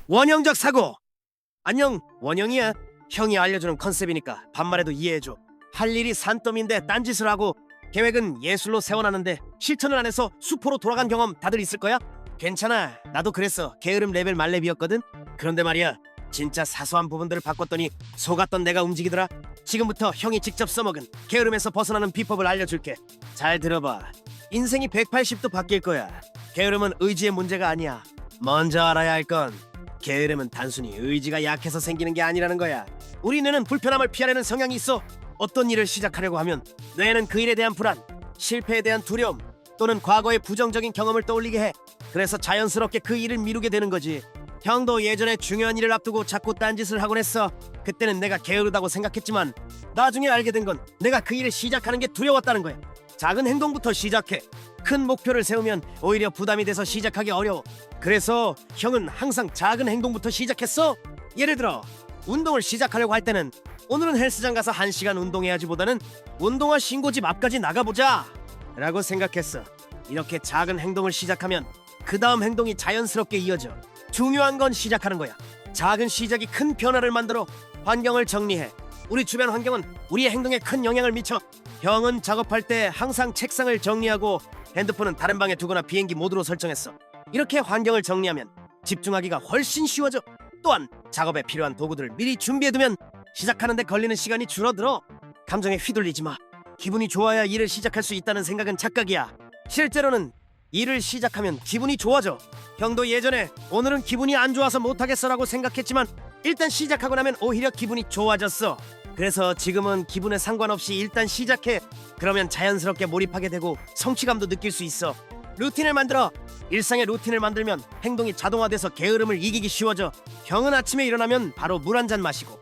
원형적 사고. 안녕, 원형이야. 형이 알려주는 컨셉이니까 반말해도 이해해줘. 할 일이 산더미인데 딴짓을 하고 계획은 예술로 세워놨는데 실천을 안 해서 수포로 돌아간 경험 다들 있을 거야? 괜찮아, 나도 그랬어. 게으름 레벨 말레비였거든. 그런데 말이야, 진짜 사소한 부분들을 바꿨더니 속았던 내가 움직이더라. 지금부터 형이 직접 써먹은 게으름에서 벗어나는 비법을 알려줄게. 잘 들어봐. 인생이 180도 바뀔 거야. 게으름은 의지의 문제가 아니야. 먼저 알아야 할 건 게으름은 단순히 의지가 약해서 생기는 게 아니라는 거야. 우리 뇌는 불편함을 피하려는 성향이 있어. 어떤 일을 시작하려고 하면 뇌는 그 일에 대한 불안, 실패에 대한 두려움 또는 과거의 부정적인 경험을 떠올리게 해. 그래서 자연스럽게 그 일을 미루게 되는 거지. 형도 예전에 중요한 일을 앞두고 자꾸 딴짓을 하곤 했어. 그때는 내가 게으르다고 생각했지만 나중에 알게 된 건 내가 그 일을 시작하는 게 두려웠다는 거야. 작은 행동부터 시작해. 큰 목표를 세우면 오히려 부담이 돼서 시작하기 어려워. 그래서 형은 항상 작은 행동부터 시작했어. 예를 들어 운동을 시작하려고 할 때는 오늘은 헬스장 가서 1시간 운동해야지 보다는 운동화 신고 집 앞까지 나가보자 라고 생각했어. 이렇게 작은 행동을 시작하면 그 다음 행동이 자연스럽게 이어져. 중요한 건 시작하는 거야. 작은 시작이 큰 변화를 만들어. 환경을 정리해. 우리 주변 환경은 우리의 행동에 큰 영향을 미쳐. 형은 작업할 때 항상 책상을 정리하고 핸드폰은 다른 방에 두거나 비행기 모드로 설정했어. 이렇게 환경을 정리하면 집중하기가 훨씬 쉬워져. 또한 작업에 필요한 도구들을 미리 준비해두면 시작하는데 걸리는 시간이 줄어들어. 감정에 휘둘리지 마. 기분이 좋아야 일을 시작할 수 있다는 생각은 착각이야. 실제로는 일을 시작하면 기분이 좋아져. 형도 예전에 오늘은 기분이 안 좋아서 못하겠어라고 생각했지만 일단 시작하고 나면 오히려 기분이 좋아졌어. 그래서 지금은 기분에 상관없이 일단 시작해. 그러면 자연스럽게 몰입하게 되고 성취감도 느낄 수 있어. 루틴을 만들어. 일상의 루틴을 만들면 행동이 자동화돼서 게으름을 이기기 쉬워져. 형은 아침에 일어나면 바로 물 한 잔 마시고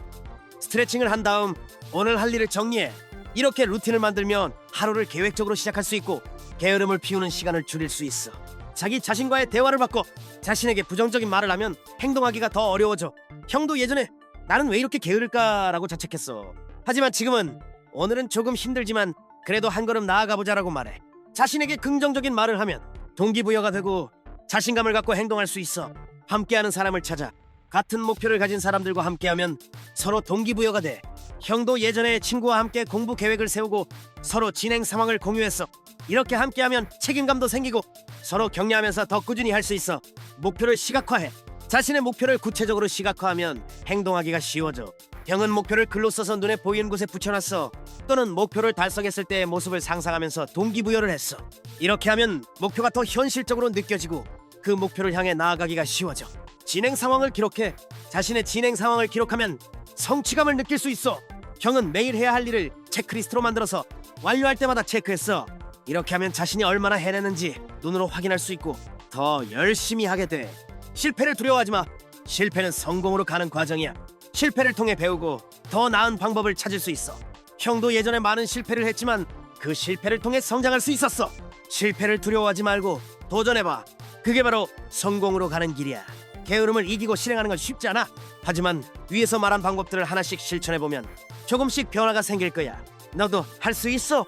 스트레칭을 한 다음 오늘 할 일을 정리해. 이렇게 루틴을 만들면 하루를 계획적으로 시작할 수 있고 게으름을 피우는 시간을 줄일 수 있어. 자기 자신과의 대화를 바꿔. 자신에게 부정적인 말을 하면 행동하기가 더 어려워져. 형도 예전에 나는 왜 이렇게 게으를까 라고 자책했어. 하지만 지금은 오늘은 조금 힘들지만 그래도 한 걸음 나아가보자라고 말해. 자신에게 긍정적인 말을 하면 동기부여가 되고 자신감을 갖고 행동할 수 있어. 함께하는 사람을 찾아. 같은 목표를 가진 사람들과 함께하면 서로 동기부여가 돼. 형도 예전에 친구와 함께 공부 계획을 세우고 서로 진행 상황을 공유했어. 이렇게 함께하면 책임감도 생기고 서로 격려하면서 더 꾸준히 할 수 있어. 목표를 시각화해. 자신의 목표를 구체적으로 시각화하면 행동하기가 쉬워져. 형은 목표를 글로 써서 눈에 보이는 곳에 붙여놨어. 또는 목표를 달성했을 때의 모습을 상상하면서 동기부여를 했어. 이렇게 하면 목표가 더 현실적으로 느껴지고 그 목표를 향해 나아가기가 쉬워져. 진행 상황을 기록해. 자신의 진행 상황을 기록하면 성취감을 느낄 수 있어. 형은 매일 해야 할 일을 체크리스트로 만들어서 완료할 때마다 체크했어. 이렇게 하면 자신이 얼마나 해내는지 눈으로 확인할 수 있고 더 열심히 하게 돼. 실패를 두려워하지 마. 실패는 성공으로 가는 과정이야. 실패를 통해 배우고 더 나은 방법을 찾을 수 있어. 형도 예전에 많은 실패를 했지만 그 실패를 통해 성장할 수 있었어. 실패를 두려워하지 말고 도전해봐. 그게 바로 성공으로 가는 길이야. 게으름을 이기고 실행하는 건 쉽지 않아. 하지만 위에서 말한 방법들을 하나씩 실천해보면 조금씩 변화가 생길 거야. 너도 할 수 있어.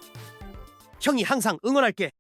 형이 항상 응원할게.